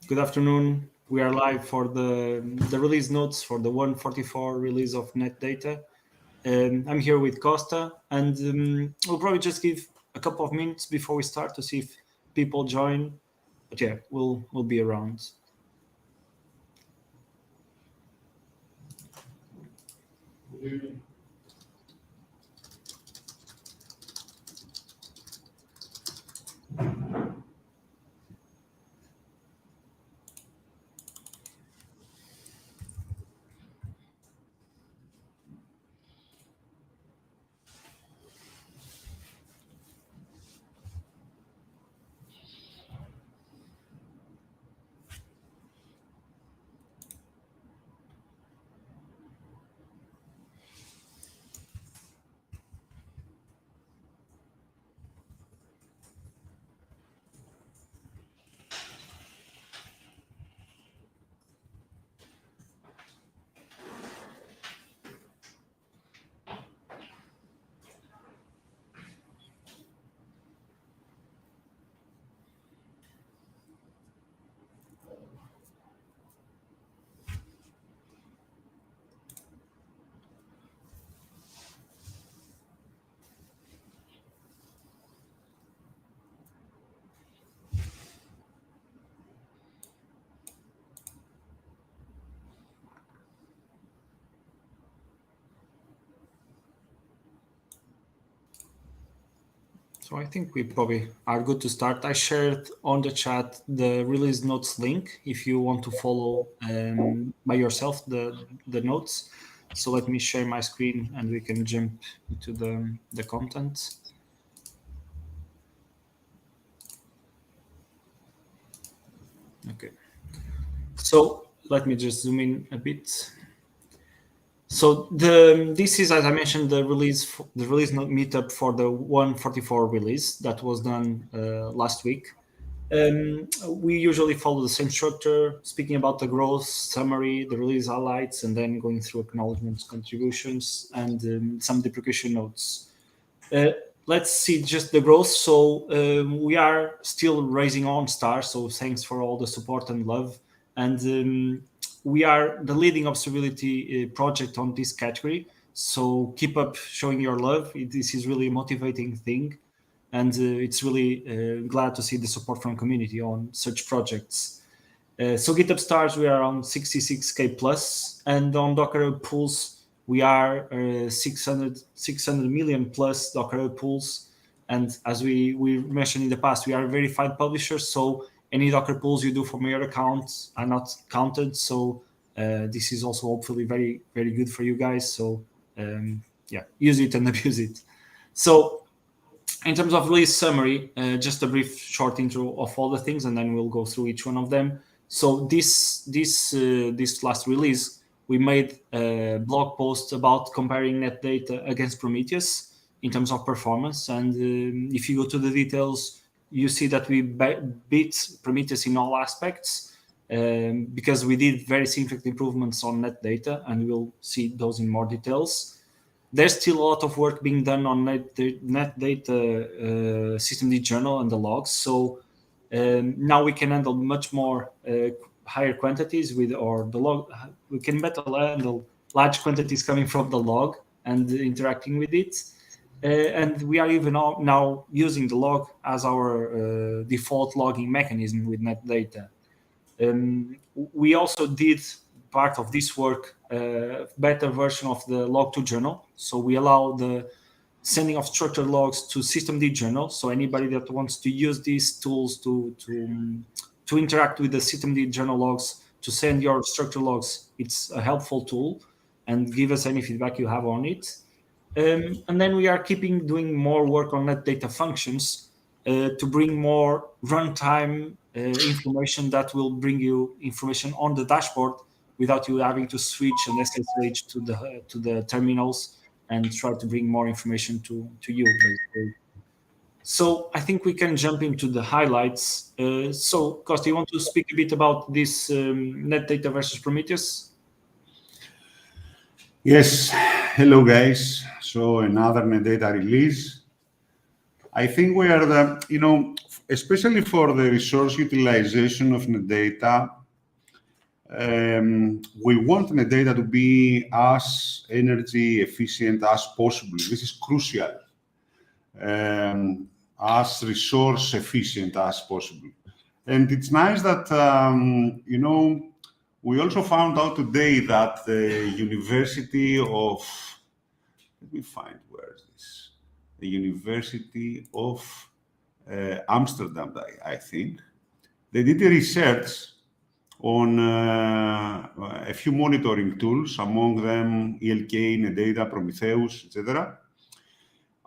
Good afternoon. We are live for the release notes for the 1.44 release of Netdata. I'm here with Costa, and we'll probably just give a couple of minutes before we start to see if people join. But yeah, we'll be around. So I think we probably are good to start. I shared on the chat the release notes link if you want to follow by yourself the notes. So let me share my screen and we can jump into the content. Okay. So let me just zoom in a bit. So this is, as I mentioned, the release meetup for the 1.44 release that was done last week. We usually follow the same structure, speaking about the growth summary, the release highlights, and then going through acknowledgments, contributions, and some deprecation notes. Let's see just the growth. So we are still raising on stars. So thanks for all the support and love. And we are the leading observability project on this category. So keep up showing your love. This is really a motivating thing. And it's really glad to see the support from community on such projects. So GitHub stars, we are on 66K plus. And on Docker pools, we are 600 million plus Docker pools. And as we mentioned in the past, we are a verified publisher. So any Docker pools you do from your account are not counted. So this is also hopefully very, very good for you guys. So yeah, use it and abuse it. So in terms of release summary, just a brief short intro of all the things, and then we'll go through each one of them. So this last release, we made a blog post about comparing Netdata against Prometheus in terms of performance. And if you go to the details, you see that we beat Prometheus in all aspects because we did very significant improvements on Netdata, and we'll see those in more details. There's still a lot of work being done on Netdata systemd journal and the logs. So now we can handle much more higher quantities with or the log. We can better handle large quantities coming from the log and interacting with it. And we are even now using the log as our default logging mechanism with Netdata. We also did part of this work, better version of the log2 journal. So we allow the sending of structured logs to systemd journal. So anybody that wants to use these tools to interact with the systemd journal logs to send your structured logs, it's a helpful tool, and give us any feedback you have on it. And then we are doing more work on Netdata functions to bring more runtime information that will bring you information on the dashboard without you having to switch and SSH to the terminals and try to bring more information to you, basically. So I think we can jump into the highlights. So Costa, you want to speak a bit about this Netdata versus Prometheus? Yes, hello guys. So another Netdata release. I think we are especially for the resource utilization of Netdata, we want Netdata to be as energy efficient as possible. This is crucial. As resource efficient as possible. And it's nice that, you know, we also found out today that the University of, let me find where is this, the University of Amsterdam, I think, they did a research on a few monitoring tools, among them ELK, Netdata, Prometheus, etc.,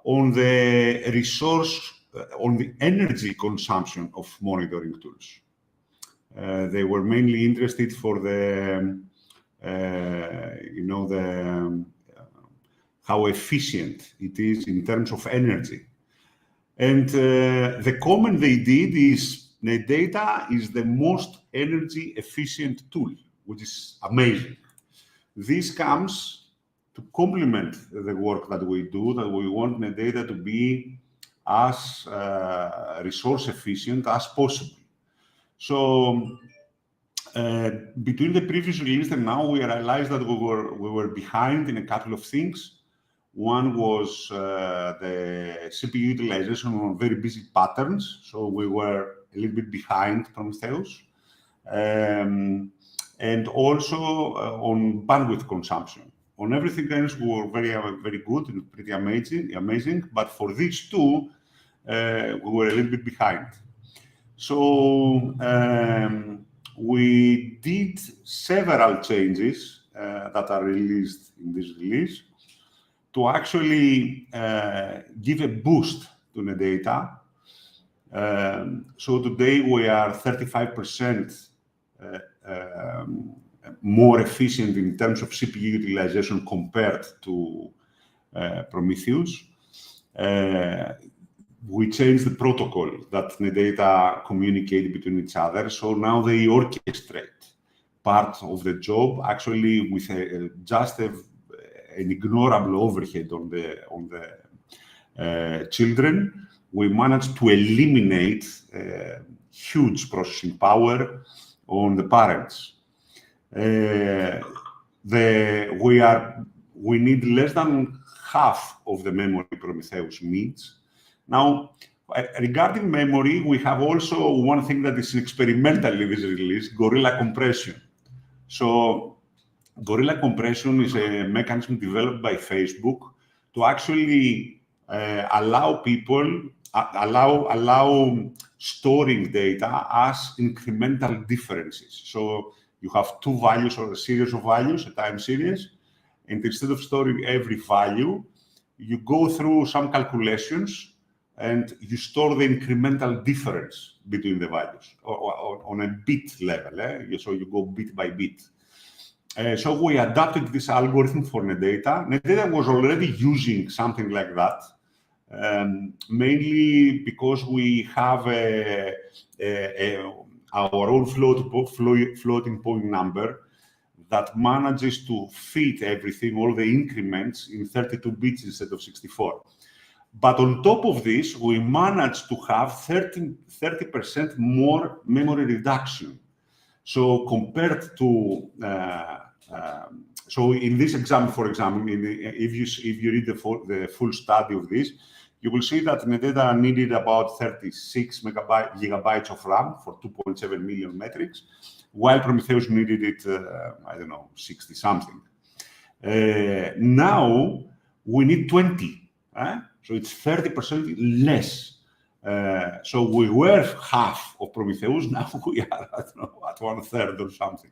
on the resource, on the energy consumption of monitoring tools. They were mainly interested for the, you know, the how efficient it is in terms of energy. And the comment they did is Netdata is the most energy efficient tool, which is amazing. This comes to complement the work that we do, that we want Netdata to be as resource efficient as possible. So between the previous release and now, we realized that we were behind in a couple of things. One was the CPU utilization on very busy patterns, so we were a little bit behind Prometheus. And also on bandwidth consumption. On everything else, we were very good and pretty amazing. But for these two, we were a little bit behind. So we did several changes that are released in this release to actually give a boost to Netdata. So today we are 35% more efficient in terms of CPU utilization compared to Prometheus. We changed the protocol that Netdata communicate between each other. So now they orchestrate part of the job actually with just an ignorable overhead on the children. We managed to eliminate huge processing power on the parents. We need less than half of the memory Prometheus needs. Now, regarding memory, we have also one thing that is experimental in this release, gorilla compression. So gorilla compression is a mechanism developed by Facebook to actually allow people, allow storing data as incremental differences. So you have two values or a series of values, a time series, and instead of storing every value, you go through some calculations and you store the incremental difference between the values on a bit level. So you go bit by bit. So we adapted this algorithm for Netdata. Netdata was already using something like that, mainly because we have our own floating point number that manages to fit everything, all the increments, in 32 bits instead of 64. But on top of this, we managed to have 30% more memory reduction. So compared to, so in this example, for example, if you read the full study of this, you will see that Netdata needed about 36 gigabytes of RAM for 2.7 million metrics, while Prometheus needed it, I don't know, 60 something. Now we need 20. So it's 30% less. So we were half of Prometheus, now we are at 1/3 or something.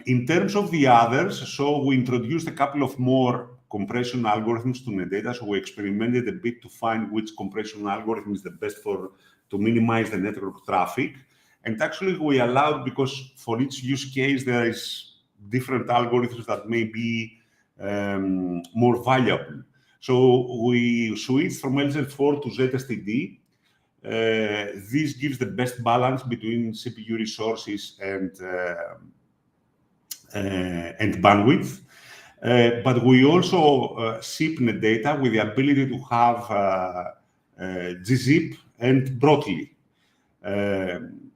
In terms of the others, so we introduced a couple of more compression algorithms to Netdata. So we experimented a bit to find which compression algorithm is the best to minimize the network traffic. And actually we allowed, because for each use case, there is different algorithms that may be more valuable. So we switched from LZ4 to ZSTD. This gives the best balance between CPU resources and bandwidth. But we also ship Netdata with the ability to have gzip and broadly.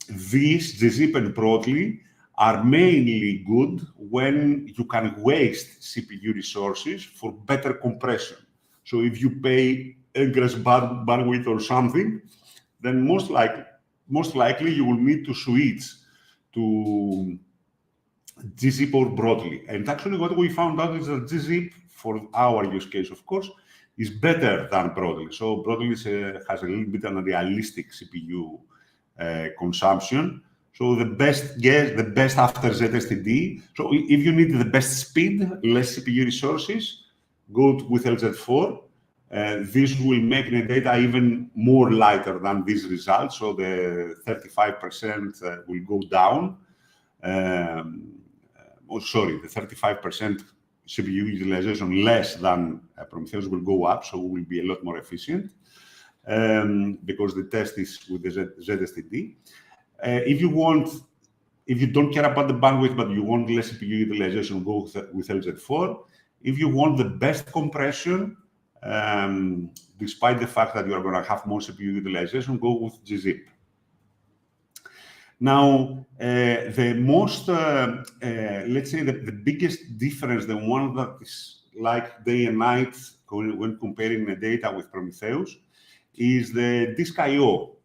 These gzip and broadly are mainly good when you can waste CPU resources for better compression. So if you pay ingress bandwidth or something, then most likely you will need to switch to gzip or broadly. And actually what we found out is that gzip, for our use case, of course, is better than broadly. So broadly has a little bit of a realistic CPU consumption. So the best after ZSTD. So if you need the best speed, less CPU resources, go with LZ4. This will make Netdata even more lighter than these results. So the 35% will go down. The 35% CPU utilization less than Prometheus will go up, so we will be a lot more efficient because the test is with the ZSTD. If you don't care about the bandwidth, but you want less CPU utilization, go with LZ4. If you want the best compression, despite the fact that you are going to have more CPU utilization, go with gzip. Now, the most, let's say the biggest difference, the one that is like day and night when comparing the data with Prometheus, is the disk I/O.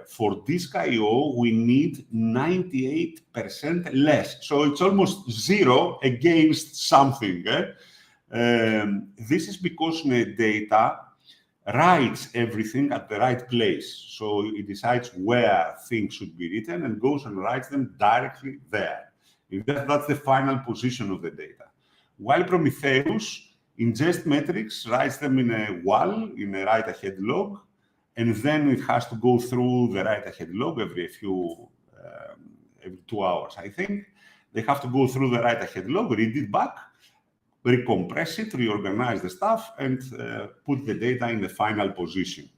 For disk I/O, we need 98% less. So it's almost zero against something. This is because Netdata writes everything at the right place. So it decides where things should be written and goes and writes them directly there. That's the final position of the data. While Prometheus ingests metrics, writes them in a wall, in a write-ahead log, and then it has to go through the write-ahead log every 2 hours, I think. They have to go through the write-ahead log, read it back, recompress it, reorganize the stuff, and put the data in the final position.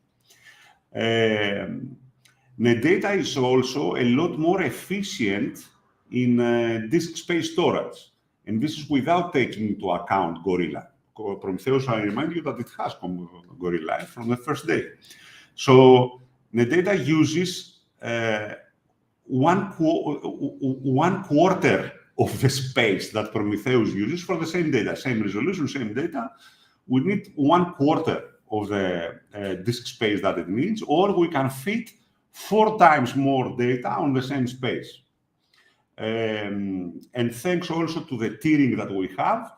Netdata is also a lot more efficient in disk space storage. And this is without taking into account Gorilla. Prometheus, I remind you that it has Gorilla from the first day. So Netdata uses 1/4 of the space that Prometheus uses for the same data, same resolution, same data. We need 1/4 of the disk space that it needs, or we can fit 4 times more data on the same space. And thanks also to the tiering that we have,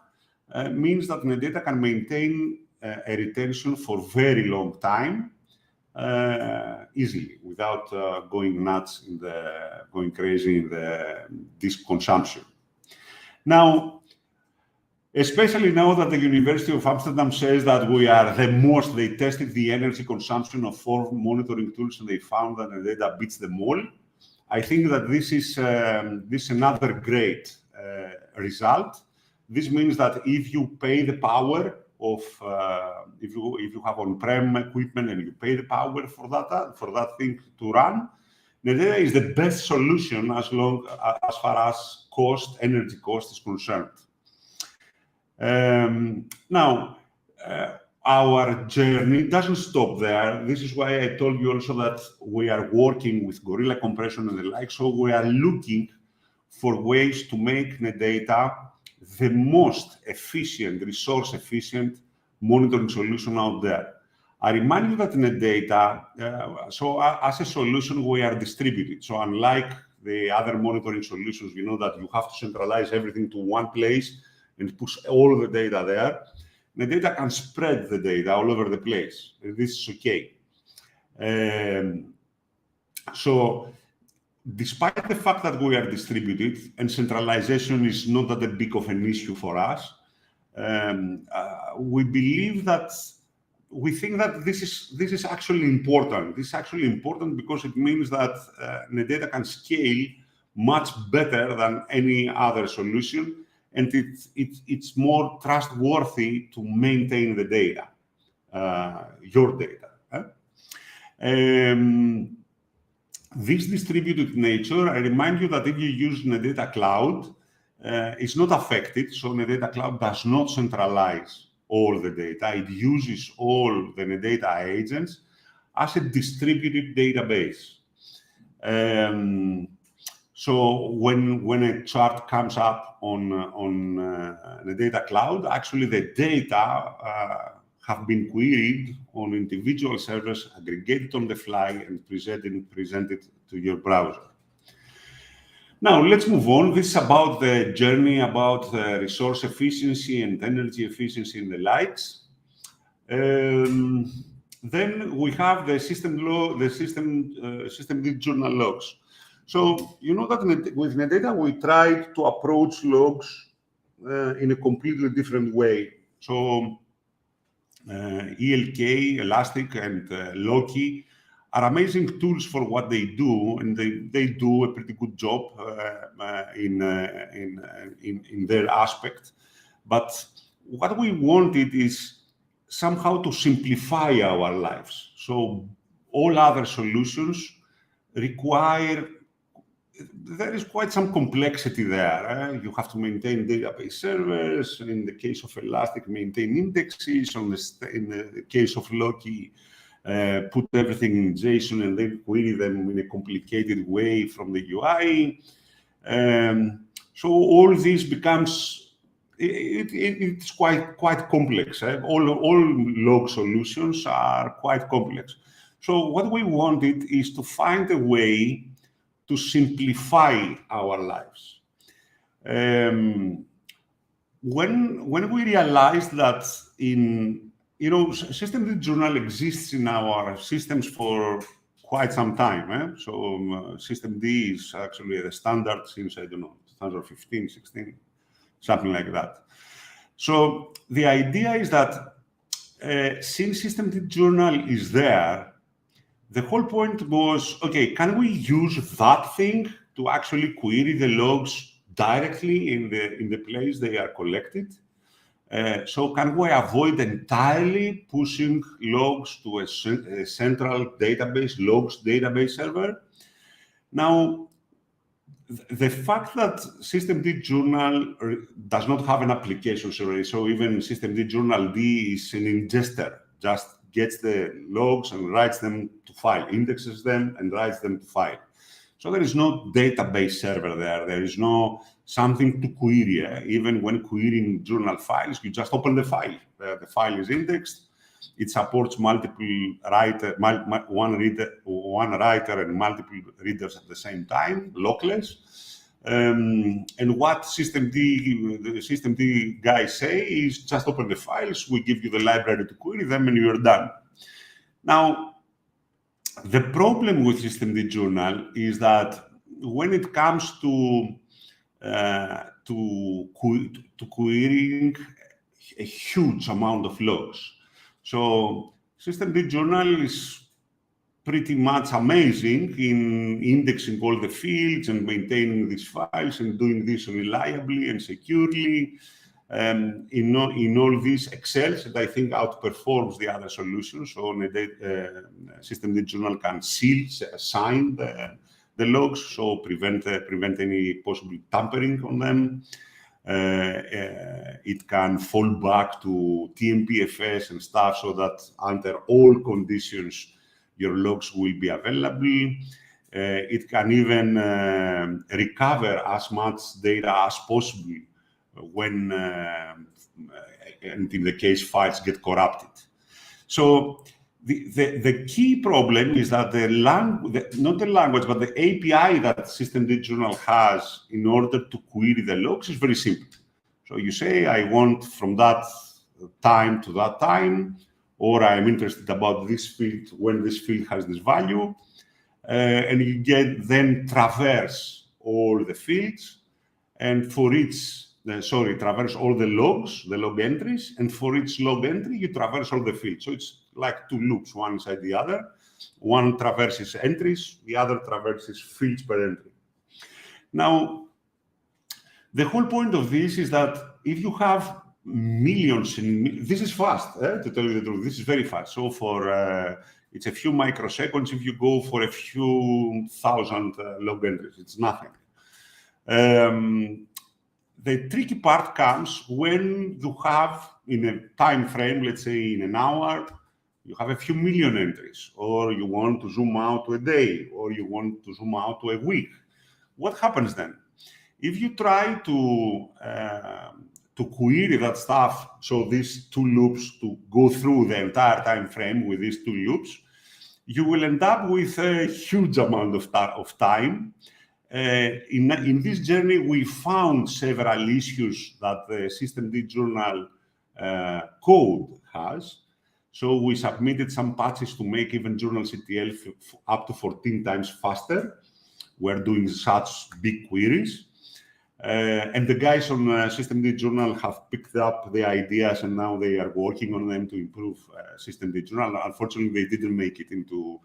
means that Netdata can maintain a retention for very long time easily, without going nuts going crazy in the disk consumption. Now, especially now that the University of Amsterdam says that we are they tested the energy consumption of 4 monitoring tools and they found that Netdata beats them all. I think that this is another great result. This means that if you pay the power of, if you have on-prem equipment and you pay the power for that thing to run, Netdata is the best solution as far as energy cost is concerned. Now, our journey doesn't stop there. This is why I told you also that we are working with Gorilla compression and the like. So we are looking for ways to make Netdata the most efficient, resource-efficient monitoring solution out there. I remind you that Netdata, as a solution, we are distributed. So unlike the other monitoring solutions, you know that you have to centralize everything to one place and push all the data there. Netdata can spread the data all over the place. This is okay. So despite the fact that we are distributed and centralization is not that big of an issue for us, we think that this is actually important. This is actually important because it means that Netdata can scale much better than any other solution, and it's more trustworthy to maintain the data, your data. This distributed nature, I remind you that if you use Netdata Cloud, it's not affected. So Netdata Cloud does not centralize all the data. It uses all the Netdata agents as a distributed database. So when a chart comes up on Netdata Cloud, actually the data have been queried on individual servers, aggregated on the fly, and presented to your browser. Now, let's move on. This is about the journey about resource efficiency and energy efficiency and the likes. Then we have the systemd journal logs. So you know that with Netdata, we tried to approach logs in a completely different way. So ELK, Elastic, and Loki are amazing tools for what they do, and they do a pretty good job in their aspect. But what we wanted is somehow to simplify our lives. So all other solutions require, there is quite some complexity there. You have to maintain database servers. In the case of Elastic, maintain indexes. In the case of Loki, put everything in JSON and then query them in a complicated way from the UI. So all this becomes, it's quite complex. All log solutions are quite complex. So what we wanted is to find a way to simplify our lives. When we realized that systemd journal exists in our systems for quite some time. So systemd is actually the standard since, I don't know, 2015, 16, something like that. So the idea is that since systemd journal is there, the whole point was, okay, can we use that thing to actually query the logs directly in the place they are collected? So can we avoid entirely pushing logs to a central database, logs database server? Now, the fact that systemd journal does not have an application server, so even systemd journal D is an ingester, just gets the logs and writes them to file, indexes them and writes them to file. So there is no database server there. There is no something to query. Even when querying journal files, you just open the file. The file is indexed. It supports multiple one writer and multiple readers at the same time, lockless. And what the systemd guys say is just open the files, we give you the library to query them, and you're done. Now, the problem with systemd journal is that when it comes to querying a huge amount of logs, so systemd journal is pretty much amazing in indexing all the fields and maintaining these files and doing this reliably and securely. In all these excels, that I think outperforms the other solutions. So systemd journal can assign the logs, so prevent any possible tampering on them. It can fall back to TMPFS and stuff, so that under all conditions, your logs will be available. It can even recover as much data as possible when, and in the case files get corrupted. So the key problem is that not the language, but the API that systemd journal has in order to query the logs is very simple. So you say, I want from that time to that time, or I'm interested about this field when this field has this value, and you then traverse all the fields, and for each, traverse all the logs, the log entries, and for each log entry, you traverse all the fields. So it's like two loops, one inside the other. One traverses entries, the other traverses fields per entry. Now, the whole point of this is that if you have millions, this is fast, to tell you the truth, this is very fast. So for, it's a few microseconds if you go for a few thousand log entries, it's nothing. the tricky part comes when you have, in a time frame, let's say in an hour, you have a few million entries, or you want to zoom out to a day, or you want to zoom out to a week. What happens then? If you try to query that stuff, so these two loops, to go through the entire time frame with these two loops, you will end up with a huge amount of time. In this journey, we found several issues that the systemd journal code has. So we submitted some patches to make even journalctl up to 14 times faster. We're doing such big queries. And the guys on systemd journal have picked up the ideas, and now they are working on them to improve systemd journal. Unfortunately, they didn't make it into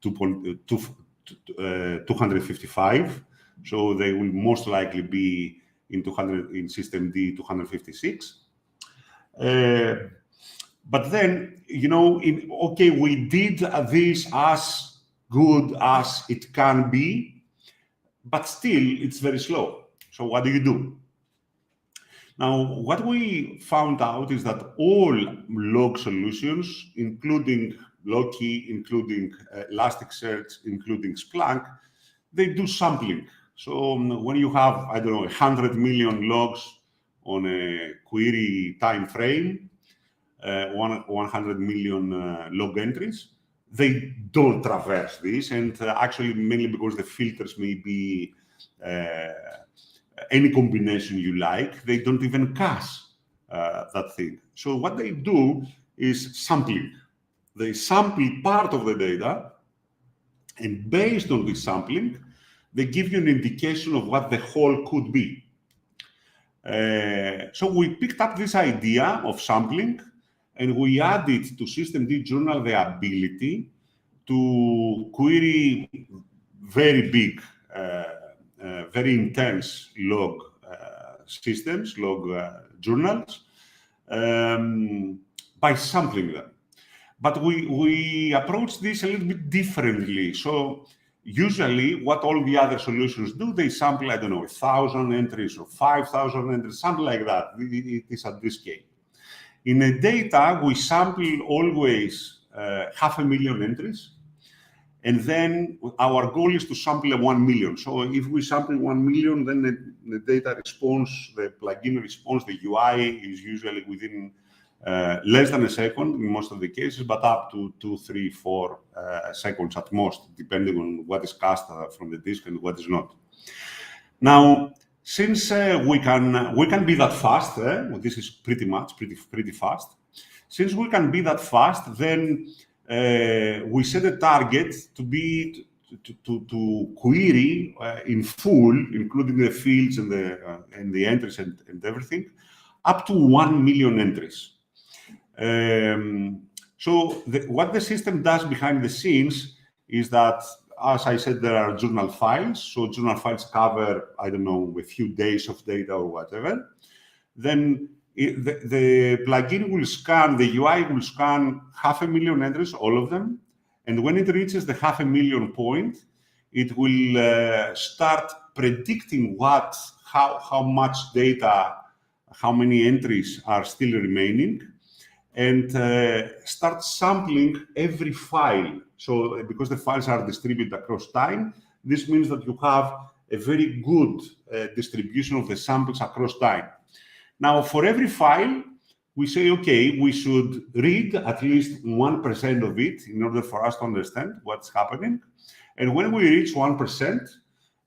255. So they will most likely be in systemd 256. But then, okay, we did this as good as it can be, but still it's very slow. So what do you do? Now, what we found out is that all log solutions, including Loki, including Elasticsearch, including Splunk, they do sampling. So when you have, 100 million logs on a query time frame, 100 million log entries, they don't traverse this, and actually mainly because the filters may be any combination you like, they don't even cache that thing. So what they do is sampling. They sample part of the data, and based on this sampling, they give you an indication of what the whole could be. So we picked up this idea of sampling, and we added to systemd journal the ability to query very big, very intense log systems, log journals, by sampling them. But we approach this a little bit differently. So usually what all the other solutions do, they sample, 1,000 entries or 5,000 entries, something like that. It is at this scale. In a data, we sample always 500,000 entries. And then our goal is to sample 1 million. So if we sample 1 million, then the data response, the plugin response, the UI is usually within less than a second in most of the cases, but up to 2, 3, 4 seconds at most, depending on what is cast from the disk and what is not. Now, since we can be that fast, this is pretty fast. Since we can be that fast, then we set a target to be to query in full, including the fields and the entries and everything, up to 1 million entries. So what the system does behind the scenes is that, as I said, there are journal files. So journal files cover, a few days of data or whatever. Then the plugin will scan, the UI will scan 500,000 entries, all of them. And when it reaches the 500,000 point, it will start predicting how much data, how many entries are still remaining, and start sampling every file. So because the files are distributed across time, this means that you have a very good distribution of the samples across time. Now, for every file, we say, okay, we should read at least 1% of it in order for us to understand what's happening. And when we reach 1%,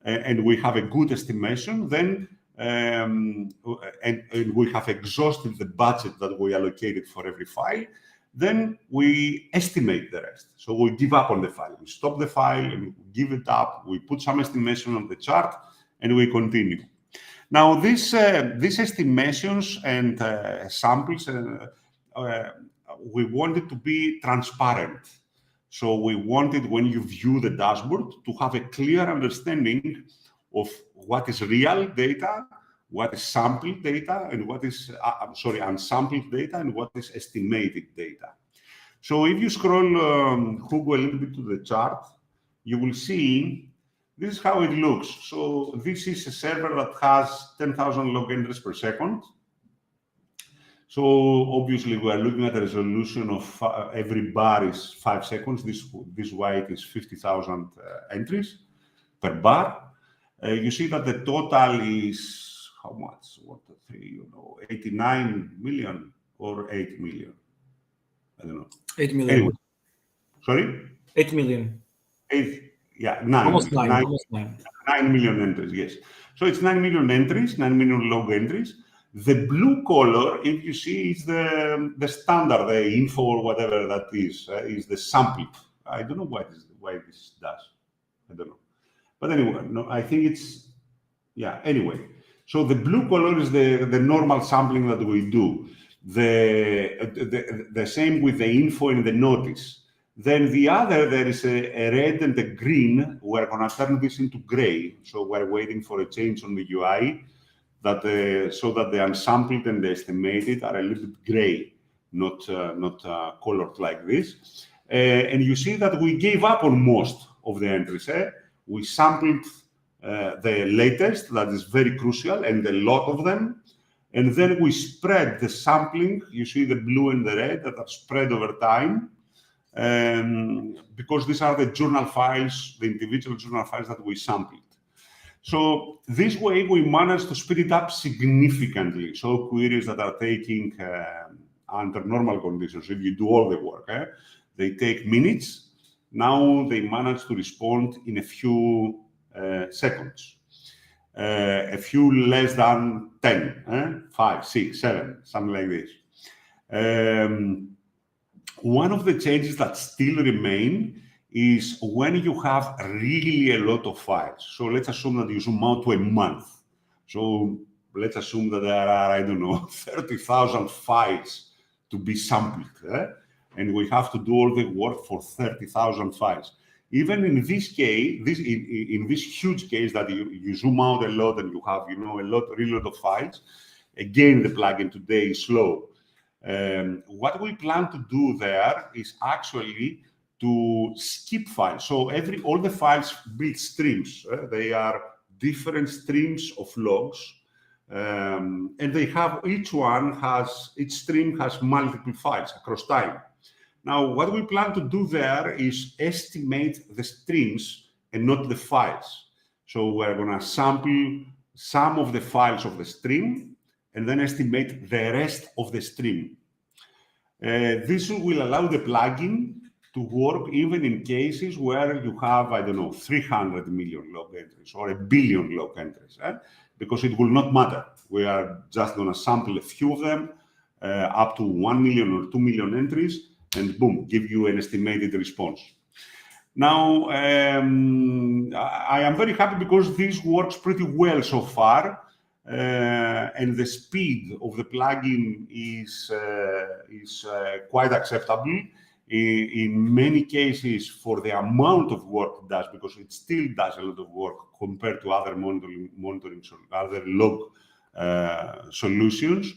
and we have a good estimation, then and we have exhausted the budget that we allocated for every file, then we estimate the rest. So we give up on the file. We stop the file and give it up. We put some estimation on the chart, and we continue. Now, these estimations and samples, we wanted to be transparent. So we wanted, when you view the dashboard, to have a clear understanding of what is real data, what is sampled data, and what is, unsampled data, and what is estimated data. So if you scroll Hugo a little bit to the chart, you will see this is how it looks. So this is a server that has 10,000 log entries per second. So obviously we are looking at a resolution of every bar is 5 seconds. This white is 50,000 entries per bar. You see that the total is how much? 89 million or 8 million? I don't know. 8 million. Anyway, sorry? 8 million. 9. Almost 9 million entries, yes. So it's 9 million entries, 9 million log entries. The blue color, if you see, is the standard, the info or whatever that is the sample. I don't know why this does. I don't know. But anyway, no, I think it's, anyway. So the blue color is the normal sampling that we do. The same with the info and the notice. Then the other, there is a red and a green. We're going to turn this into gray. So we're waiting for a change on the UI so that the unsampled and the estimated are a little bit gray, not colored like this. And you see that we gave up on most of the entries. We sampled the latest, that is very crucial, and a lot of them. And then we spread the sampling. You see the blue and the red that are spread over time. Because these are the journal files, the individual journal files that we sampled. So this way we managed to speed it up significantly. So queries that are taking under normal conditions, if you do all the work, they take minutes. Now they manage to respond in a few seconds, a few less than 10, 5, 6, 7, something like this. One of the changes that still remain is when you have really a lot of files. So let's assume that you zoom out to a month. So let's assume that there are, I don't know, 30,000 files to be sampled. And we have to do all the work for 30,000 files. Even in this case, in this huge case that you zoom out a lot and you have, really lot of files, again, the plugin today is slow. What we plan to do there is actually to skip files. So all the files build streams. They are different streams of logs, and they have each stream has multiple files across time. Now, what we plan to do there is estimate the streams and not the files. So we're going to sample some of the files of the stream and then estimate the rest of the stream. This will allow the plugin to work even in cases where you have, 300 million log entries or 1 billion log entries, because it will not matter. We are just going to sample a few of them, up to 1 million or 2 million entries, and boom, give you an estimated response. Now, I am very happy because this works pretty well so far, and the speed of the plugin is quite acceptable. In many cases, for the amount of work it does, because it still does a lot of work compared to other monitoring other log solutions.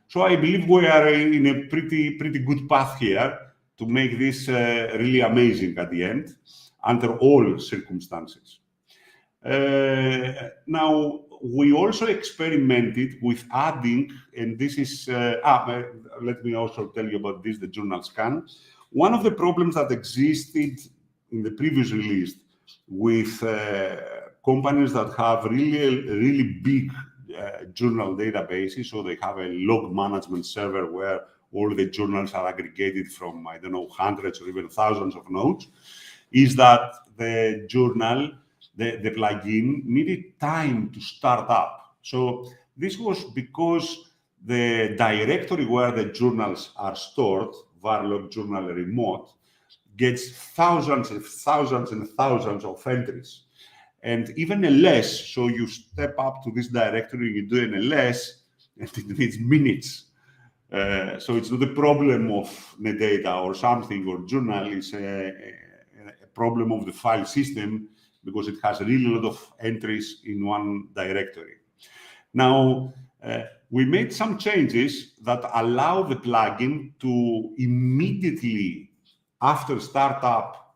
So I believe we are in a pretty good path here to make this really amazing at the end, under all circumstances. Now, we also experimented with adding, and this is, let me also tell you about this, the journal scan. One of the problems that existed in the previous release with companies that have really big journal databases, so they have a log management server where all the journals are aggregated from, hundreds or even thousands of nodes, is that the journal, the plugin needed time to start up. So this was because the directory where the journals are stored, varlog journal remote, gets thousands and thousands and thousands of entries. And even a less, so you step up to this directory, you do an ls, and it needs minutes. So it's not a problem of Netdata or something, or journal, it's a problem of the file system, because it has really a lot of entries in one directory. Now, we made some changes that allow the plugin to immediately, after startup,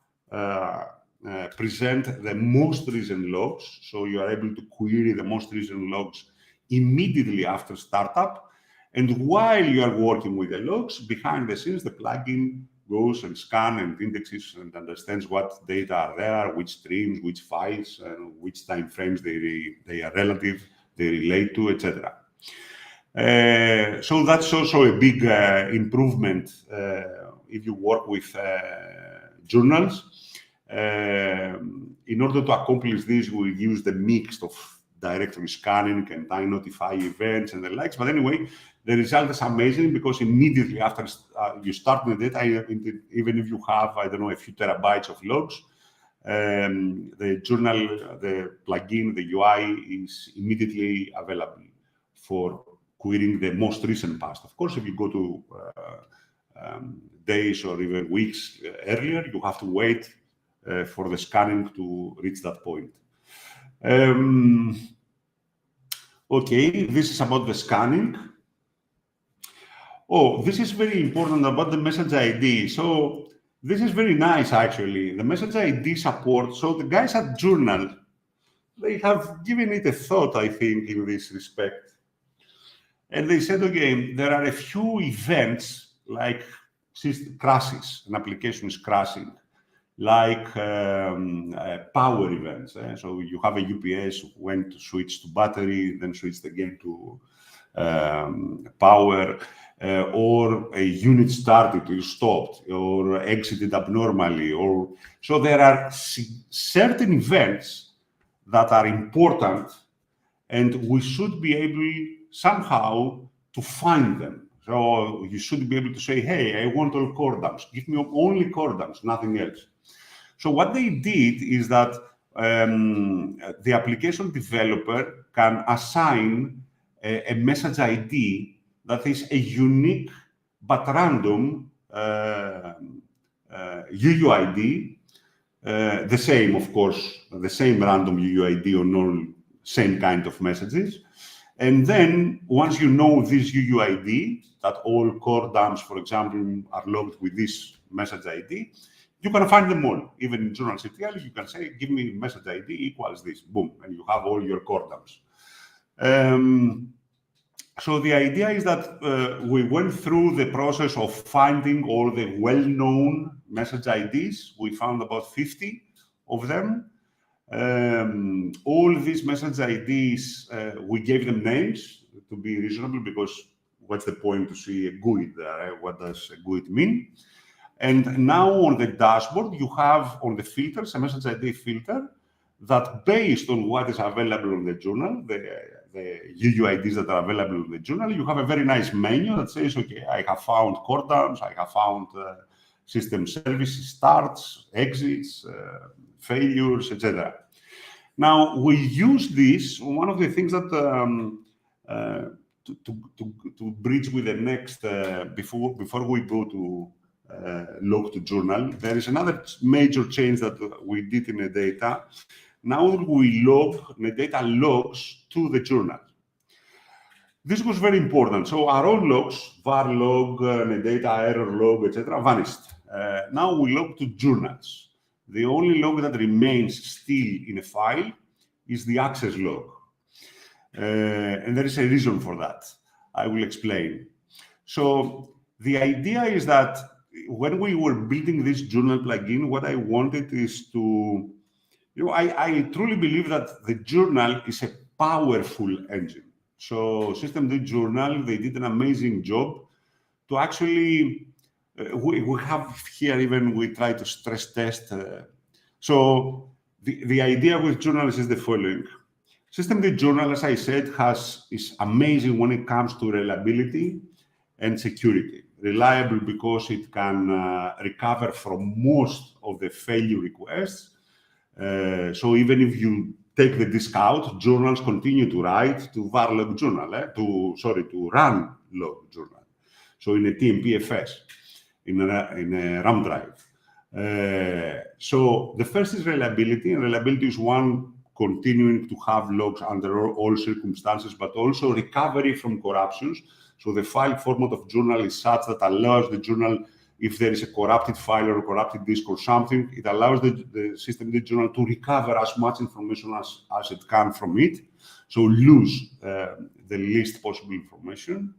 present the most recent logs. So you are able to query the most recent logs immediately after startup. And while you are working with the logs, behind the scenes, the plugin goes and scans and indexes and understands what data are there, which streams, which files, which time frames they are relative, they relate to, etc. So that's also a big improvement if you work with journals. In order to accomplish this, we use the mix of directory scanning and notify events and the likes. But anyway, the result is amazing because immediately after you start the data, even if you have, I don't know, a few terabytes of logs, the journal, the plugin, the UI is immediately available for querying the most recent past. Of course, if you go to days or even weeks earlier, you have to wait for the scanning to reach that point. Okay, this is about the scanning. Oh, this is very important about the message ID. So this is very nice, actually. The message ID support. So the guys at Journal, they have given it a thought, I think, in this respect. And they said, okay, there are a few events like crashes, an application is crashing, like power events. So you have a UPS, went to switch to battery, then switched again to power, or a unit started or stopped or exited abnormally. So there are certain events that are important, and we should be able somehow to find them. So you should be able to say, hey, I want all core dumps. Give me only core dumps, nothing else. So what they did is that the application developer can assign a message ID that is a unique but random UUID, the same, of course, the same random UUID on all same kind of messages. And then once you know this UUID, that all core dumps, for example, are logged with this message ID, you can find them all. Even in Journal CTL, you can say, give me message ID equals this, boom, and you have all your core dumps. So the idea is that we went through the process of finding all the well-known message IDs. We found about 50 of them. All these message IDs, we gave them names to be reasonable, because what's the point to see a GUID there? What does a GUID mean? And now on the dashboard, you have on the filters, a message ID filter that, based on what is available on the journal, the UUIDs that are available in the journal, you have a very nice menu that says, okay, I have found core dumps, I have found system services, starts, exits, failures, etc. Now, we use this, one of the things that to bridge with the next, before we go to log to journal, there is another major change that we did in Netdata. Now we log, Netdata logs to the journal. This was very important. So our own logs, var log, Netdata error log, etc., vanished. Now we log to journals. The only log that remains still in a file is the access log. And there is a reason for that. I will explain. So the idea is that when we were building this journal plugin, what I wanted is to, I truly believe that the journal is a powerful engine. So Systemd Journal, they did an amazing job to actually, we have here, even we try to stress test. So the idea with journals is the following. Systemd Journal, as I said, is amazing when it comes to reliability and security. Reliable because it can recover from most of the failure requests. So even if you take the disk out, journals continue to write to var log journal, to run log journal. So in a TMPFS, in a RAM drive. So the first is reliability, and reliability is one, continuing to have logs under all circumstances, but also recovery from corruptions. So the file format of journal is such that allows the journal if there is a corrupted file or a corrupted disk or something, it allows the systemd journal to recover as much information as it can from it, so lose the least possible information.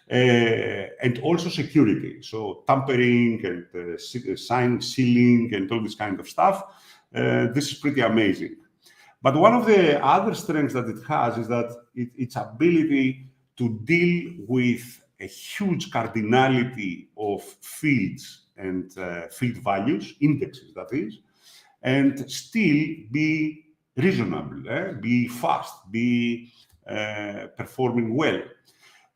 And also security, so tampering and sign sealing and all this kind of stuff. This is pretty amazing. But one of the other strengths that it has is that its ability to deal with a huge cardinality of fields and field values, indexes that is, and still be reasonable, be fast, be performing well.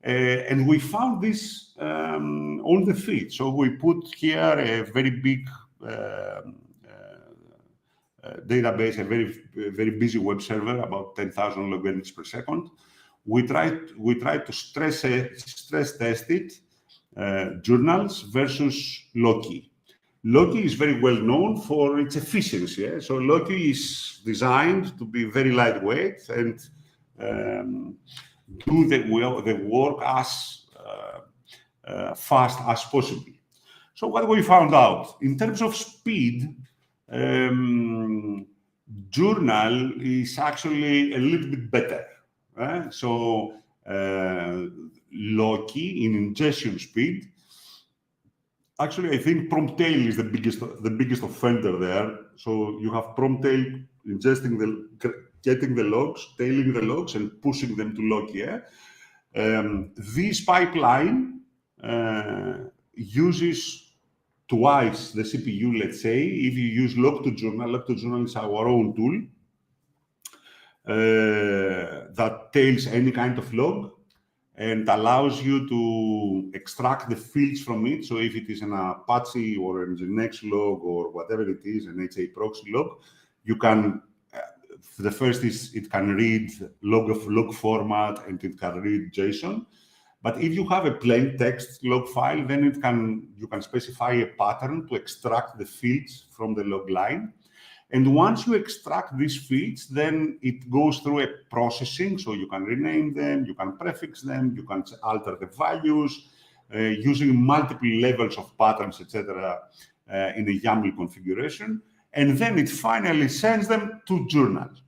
And we found this on the feed. So we put here a very big database, a very busy web server, about 10,000 log entries per second. We tried to stress test it, journals versus Loki. Loki is very well known for its efficiency. So Loki is designed to be very lightweight and do the work as fast as possible. So what we found out, in terms of speed, journal is actually a little bit better. So Loki in ingestion speed, actually I think PromptTail is the biggest offender there. So you have PromptTail ingesting getting the logs, tailing the logs, and pushing them to Loki. This pipeline uses twice the CPU, let's say, if you use log2journal. Log2journal is our own tool that tails any kind of log and allows you to extract the fields from it. So if it is an Apache or an Nginx log or whatever it is, an HA proxy log, you can, the first is it can read log format and it can read JSON. But if you have a plain text log file, then you can specify a pattern to extract the fields from the log line. And once you extract these fields, then it goes through a processing. So you can rename them, you can prefix them, you can alter the values using multiple levels of patterns, etc., in a YAML configuration. And then it finally sends them to journals.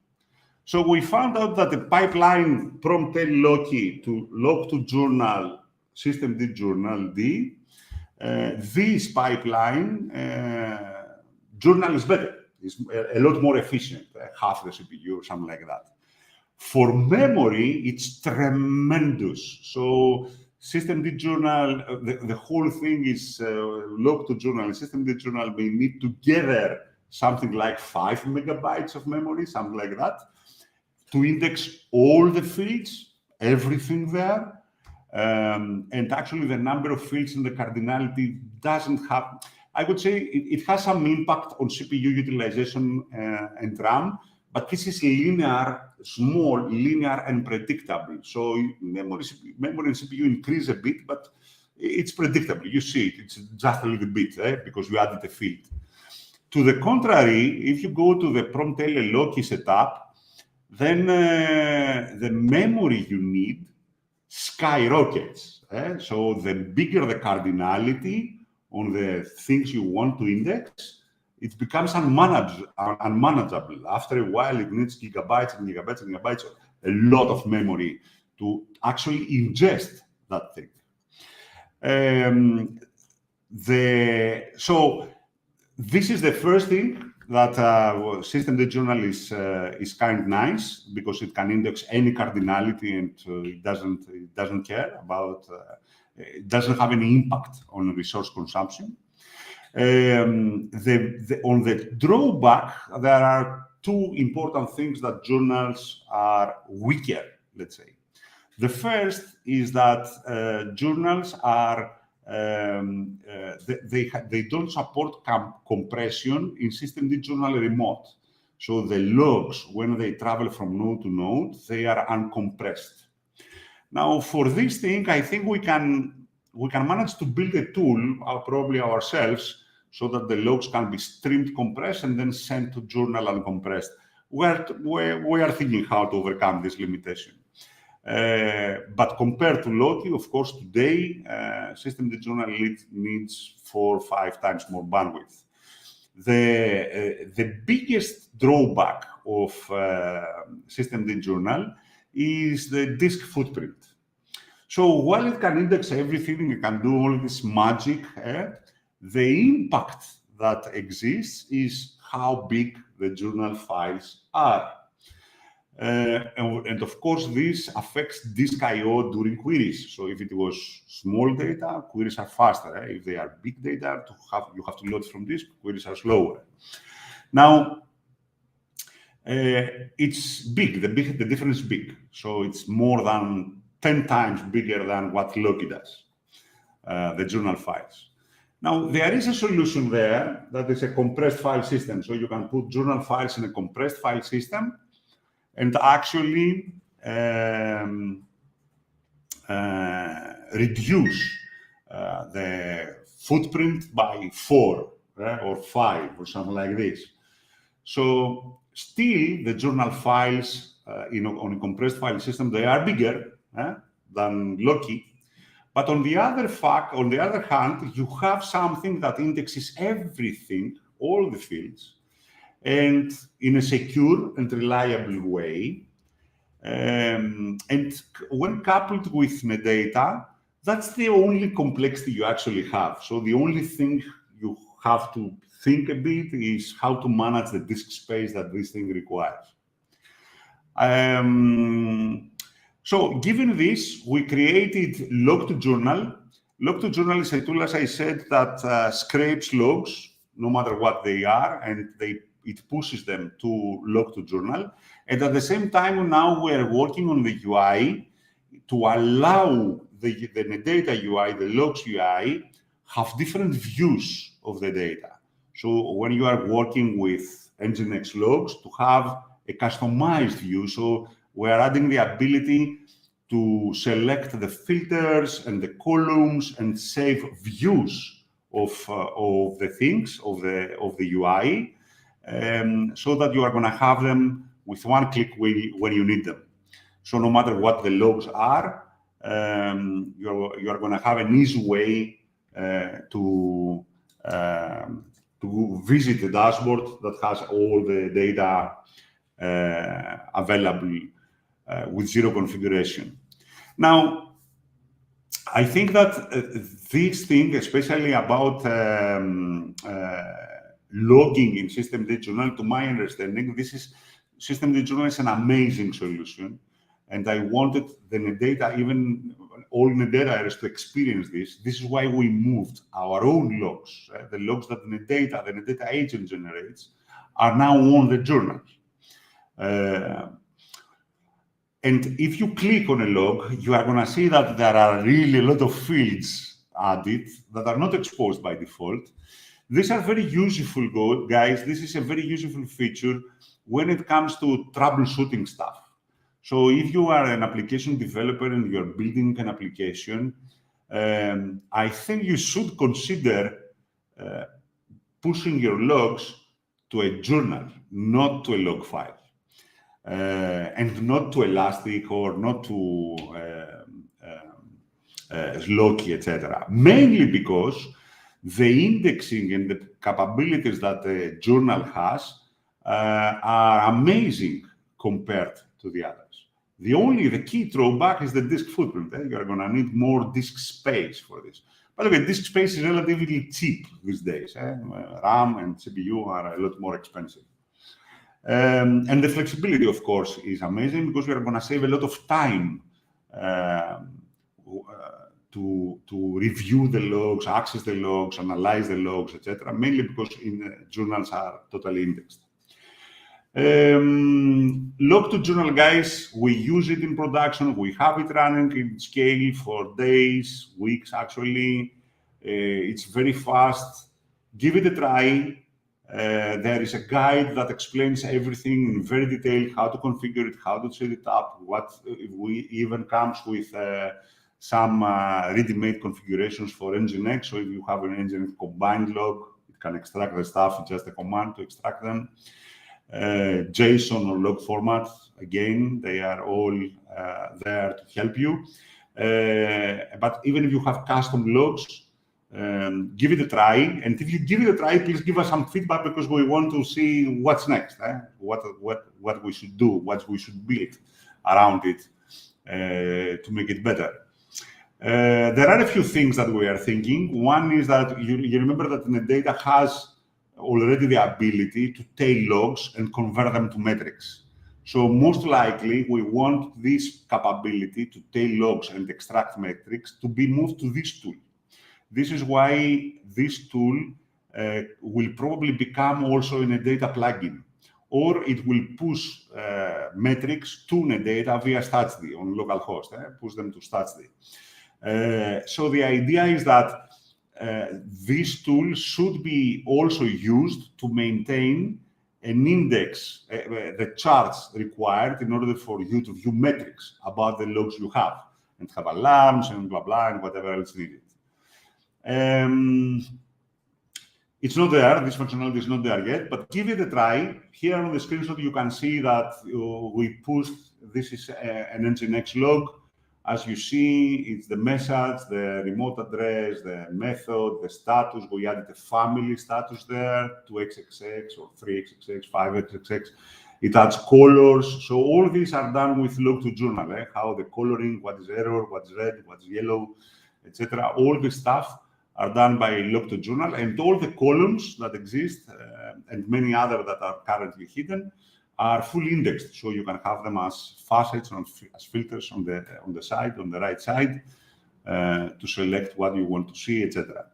So we found out that the pipeline PromptTail Loki to log2journal systemd journal D, this pipeline journal is better. It's a lot more efficient, half the CPU or something like that. For memory, it's tremendous. So systemd journal, the whole thing is log2journal and systemd journal may need together something like 5 megabytes of memory, something like that, to index all the fields, everything there. And actually the number of fields in the cardinality doesn't have, I would say it has some impact on CPU utilization and RAM, but this is linear, small, linear and predictable. So memory and CPU increase a bit, but it's predictable. You see it, it's just a little bit, because you added a field. To the contrary, if you go to the PromptTail and Loki setup, then the memory you need skyrockets. So the bigger the cardinality on the things you want to index, it becomes unmanageable. After a while, it needs gigabytes and gigabytes and gigabytes, a lot of memory to actually ingest that thing. So this is the first thing that systemd journal is kind of nice because it can index any cardinality and it doesn't care about, it doesn't have any impact on resource consumption. On the drawback, there are two important things that journals are weaker, let's say. The first is that journals are they don't support compression in systemd journal remote. So the logs, when they travel from node to node, they are uncompressed. Now, for this thing, I think we can manage to build a tool, probably ourselves, so that the logs can be streamed compressed and then sent to journal uncompressed. We are thinking how to overcome this limitation. But compared to Loki, of course, today, systemd journal needs 4 or 5 times more bandwidth. The biggest drawback of systemd journal is the disk footprint. So while it can index everything, it can do all this magic, the impact that exists is how big the journal files are. And of course, this affects disk I/O during queries. So if it was small data, queries are faster. If they are big data, you have to load from disk, queries are slower. Now, it's big. The difference is big. So it's more than 10 times bigger than what Loki does, the journal files. Now, there is a solution there that is a compressed file system. So you can put journal files in a compressed file system and actually reduce the footprint by 4 or 5 or something like this. So still, the journal files on a compressed file system, they are bigger than Loki. But on the other hand, you have something that indexes everything, all the fields, and in a secure and reliable way. And when coupled with Netdata, that's the only complexity you actually have. So the only thing you have to think a bit is how to manage the disk space that this thing requires. So given this, we created log2journal. Log2journal is a tool, as I said, that scrapes logs, no matter what they are, and it pushes them to log2journal. And at the same time, now we're working on the UI to allow the Netdata UI, the logs UI, have different views of the data. So when you are working with Nginx logs, to have a customized view. So we're adding the ability to select the filters and the columns and save views of the things, of the UI, so that you are going to have them with one click when you need them. So no matter what the logs are, you are going to have an easy way to visit the dashboard that has all the data available with zero configuration. Now, I think that this thing, especially about logging in systemd journal, to my understanding, systemd journal is an amazing solution. And I wanted the Netdata, even all Netdata to experience this. This is why we moved our own logs. The logs that the Netdata agent generates, are now on the journal. And if you click on a log, you are going to see that there are really a lot of fields added that are not exposed by default. These are very useful, guys. This is a very useful feature when it comes to troubleshooting stuff. So if you are an application developer and you're building an application, I think you should consider pushing your logs to a journal, not to a log file, and not to Elastic or not to Loki, etc. Mainly because the indexing and the capabilities that the journal has are amazing compared to the others. The key drawback is the disk footprint. You're going to need more disk space for this. By the way, disk space is relatively cheap these days. RAM and CPU are a lot more expensive. And the flexibility, of course, is amazing because we are going to save a lot of time to review the logs, access the logs, analyze the logs, etc. Mainly because journals are totally indexed. Log2journal, guys, we use it in production. We have it running in scale for days, weeks, actually. It's very fast. Give it a try. There is a guide that explains everything in very detail, how to configure it, how to set it up, we even comes with some ready-made configurations for Nginx. So if you have an Nginx combined log, it can extract the stuff, it's just a command to extract them. JSON or log formats. Again, they are all there to help you. But even if you have custom logs, give it a try. And if you give it a try, please give us some feedback, because we want to see what's next, what we should do, what we should build around it to make it better. There are a few things that we are thinking. One is that you remember that Netdata has already the ability to tail logs and convert them to metrics. So most likely, we want this capability to tail logs and extract metrics to be moved to this tool. This is why this tool will probably become also a Netdata plugin, or it will push metrics to Netdata via StatsD on localhost, push them to StatsD. So the idea is that this tool should be also used to maintain an index, the charts required in order for you to view metrics about the logs you have, and have alarms and blah, blah, and whatever else needed. It's not there, this functionality is not there yet, but give it a try. Here on the screenshot, you can see that we pushed, this is an Nginx log. As you see, it's the message, the remote address, the method, the status. We added a family status there, 2xxx or 3xxx, 5xxx. It adds colors. So all these are done with log2journal, how the coloring, what is error, what's red, what's yellow, etc. All this stuff are done by log2journal, and all the columns that exist and many other that are currently hidden are fully indexed, so you can have them as facets and as filters on the side, on the right side, to select what you want to see, etc.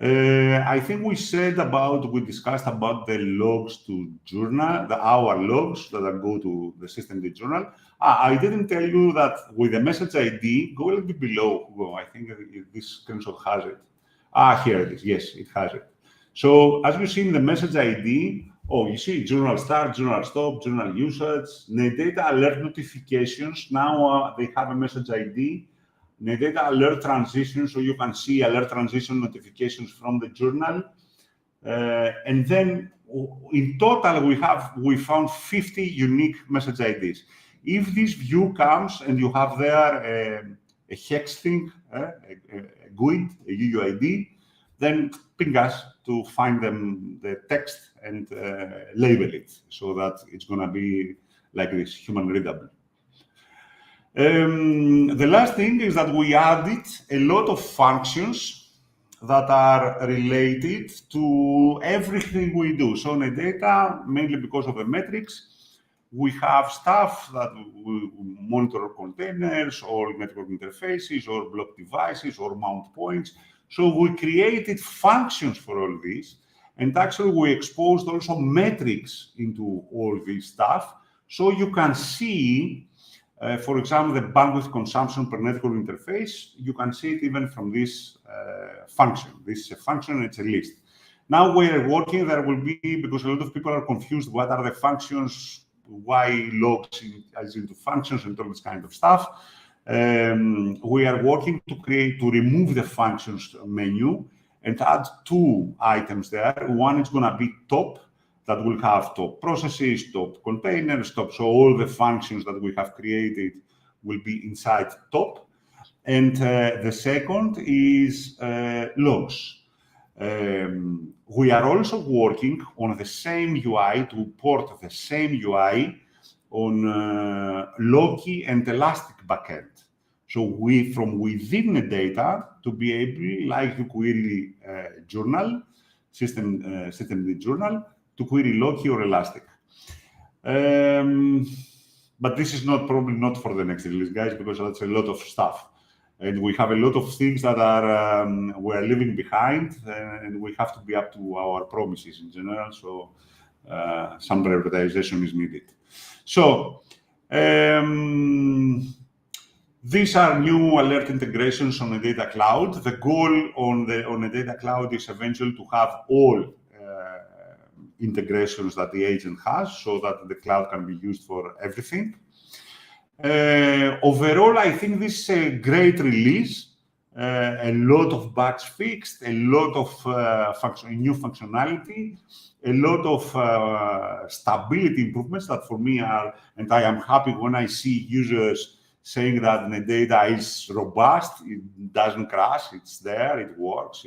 I think we discussed about the logs to journal, our logs that go to the systemd journal. I didn't tell you that with the message ID, go a little bit below. I think this screenshot has it. Here it is. Yes, it has it. So as you see in the message ID, you see journal start, journal stop, journal usage, Netdata alert notifications. Now they have a message ID. Netdata alert transition, so you can see alert transition notifications from the journal. And then in total, we found 50 unique message IDs. If this view comes and you have there a hex thing, a GUID, a UUID, then ping us to find the text and label it, so that it's going to be like this, human readable. The last thing is that we added a lot of functions that are related to everything we do. So Netdata, mainly because of the metrics, we have stuff that we monitor containers or network interfaces or block devices or mount points. So we created functions for all this, and actually we exposed also metrics into all this stuff. So you can see, for example, the bandwidth consumption per network interface. You can see it even from this function. This is a function, it's a list. Now we're working, there will be, because a lot of people are confused, what are the functions, why logs as into functions and all this kind of stuff. We are working to remove the functions menu and add two items there. One is going to be top, that will have top processes, top containers, top. So all the functions that we have created will be inside top. And the second is logs. We are also working on the same UI, to port the same UI on Loki and Elastic backend. So we, from within the data, to be able, like to query journal, systemd journal, to query Loki or Elastic. But this is probably not for the next release, guys, because that's a lot of stuff. And we have a lot of things that are we're leaving behind, and we have to be up to our promises in general. So some prioritization is needed. So these are new alert integrations on the data cloud. The goal on the data cloud is eventually to have all integrations that the agent has, so that the cloud can be used for everything. Overall, I think this is a great release. a lot of bugs fixed, a lot of new functionality, a lot of stability improvements that for me are, and I am happy when I see users saying that Netdata is robust, it doesn't crash, it's there, it works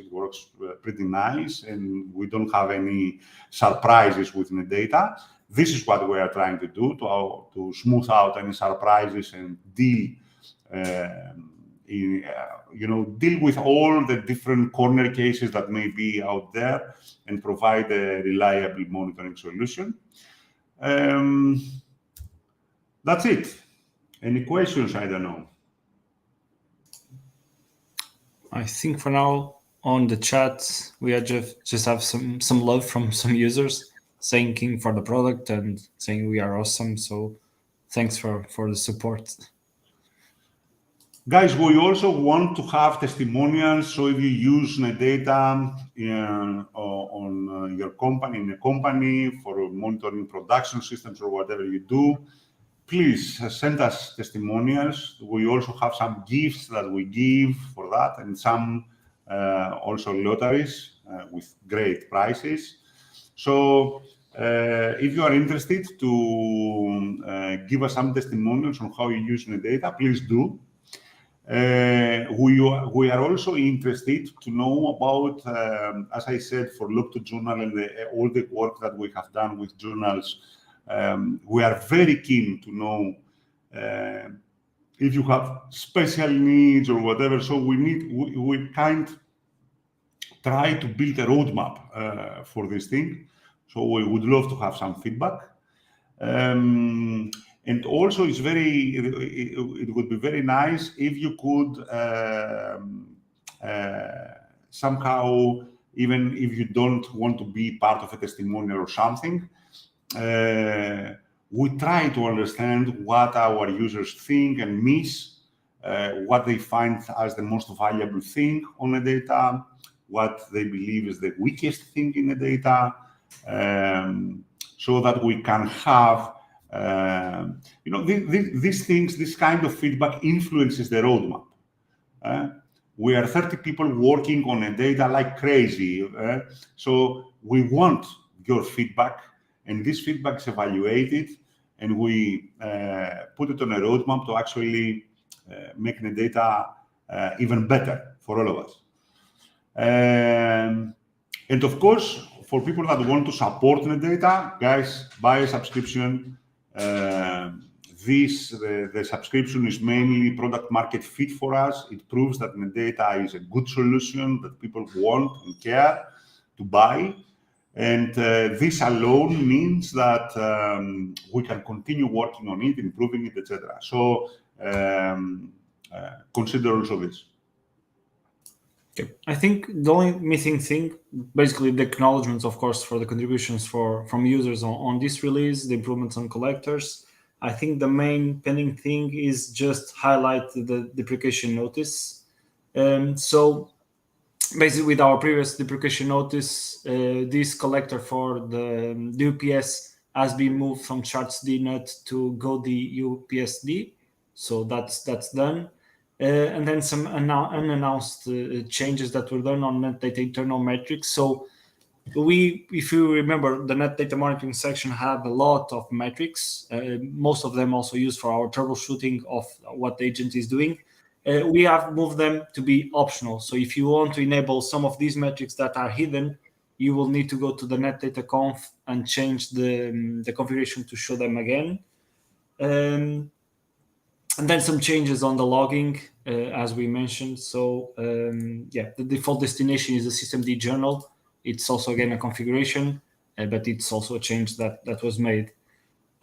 pretty nice, and we don't have any surprises with Netdata. This is what we are trying to do, to smooth out any surprises and deal deal with all the different corner cases that may be out there and provide a reliable monitoring solution. That's it. Any questions? I don't know. I think for now on the chat, we are just have some love from some users thanking for the product and saying we are awesome. So thanks for the support. Guys, we also want to have testimonials. So if you use Netdata on your company, in a company for monitoring production systems or whatever you do, please send us testimonials. We also have some gifts that we give for that, and some also lotteries with great prizes. So if you are interested to give us some testimonials on how you use Netdata, please do. We are also interested to know about, as I said, for Log2Journal and all the work that we have done with journals. We are very keen to know if you have special needs or whatever. So we can't try to build a roadmap for this thing. So we would love to have some feedback. And also, it would be very nice if you could somehow, even if you don't want to be part of a testimonial or something, we try to understand what our users think and miss, what they find as the most valuable thing on the data, what they believe is the weakest thing in the data, so that we can have these things, this kind of feedback influences the roadmap. We are 30 people working on a data like crazy. So we want your feedback, and this feedback is evaluated, and we put it on a roadmap to actually make the data even better for all of us. And of course, for people that want to support Netdata, guys, buy a subscription. The subscription is mainly product market fit for us. It proves that Netdata is a good solution that people want and care to buy. And this alone means that we can continue working on it, improving it, etc. So consider also this. Okay. I think the only missing thing, basically the acknowledgments, of course, for the contributions from users on this release, the improvements on collectors. I think the main pending thing is just highlight the deprecation notice. So basically with our previous deprecation notice, this collector for the UPS has been moved from charts.dnet to GoD UPSD. So that's done. And then some unannounced changes that were done on Netdata internal metrics. So if you remember, the Netdata monitoring section had a lot of metrics, most of them also used for our troubleshooting of what the agent is doing. We have moved them to be optional. So if you want to enable some of these metrics that are hidden, you will need to go to the Netdata conf and change the configuration to show them again. And then some changes on the logging, as we mentioned. So the default destination is the systemd journal. It's also, again, a configuration, but it's also a change that was made.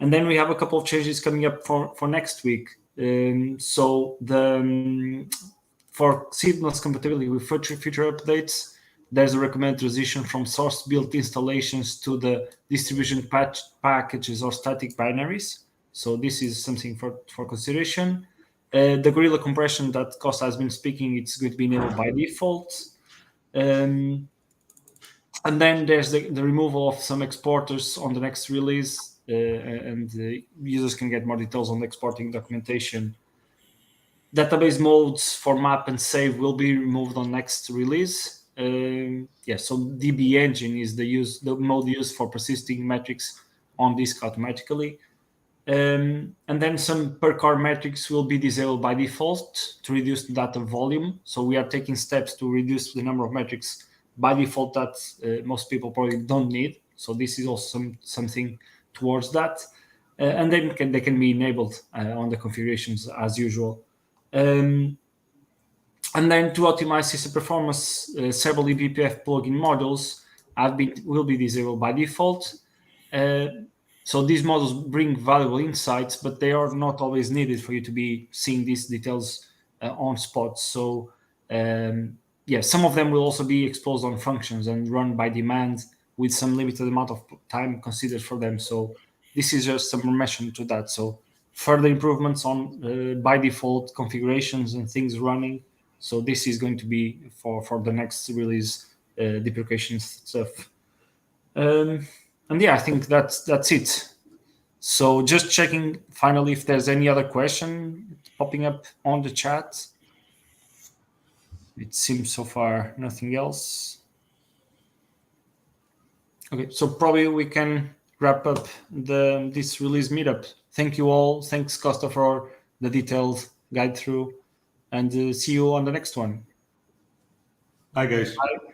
And then we have a couple of changes coming up for next week. So for seamless compatibility with future updates, there's a recommended transition from source-built installations to the distribution packages or static binaries. So this is something for consideration. The Gorilla compression that Costas has been speaking, it's going to be enabled by default. And then there's the removal of some exporters on the next release, and users can get more details on the exporting documentation. database modes for map and save will be removed on next release. So DB engine is the mode used for persisting metrics on disk automatically. And then some per core metrics will be disabled by default to reduce the data volume. So we are taking steps to reduce the number of metrics by default that most people probably don't need. So this is also something towards that. And then they can be enabled on the configurations as usual. And then to optimize system performance, several eBPF plugin modules will be disabled by default. So these models bring valuable insights, but they are not always needed for you to be seeing these details on spot. So some of them will also be exposed on functions and run by demand with some limited amount of time considered for them. So this is just some mention to that. So further improvements on by default configurations and things running. So this is going to be for the next release deprecation stuff. And I think that's it. So just checking finally if there's any other question popping up on the chat. It seems so far nothing else. Okay, so probably we can wrap up this release meetup. Thank you all. Thanks, Costa, for the detailed guide through, and see you on the next one. Hi, guys. Bye.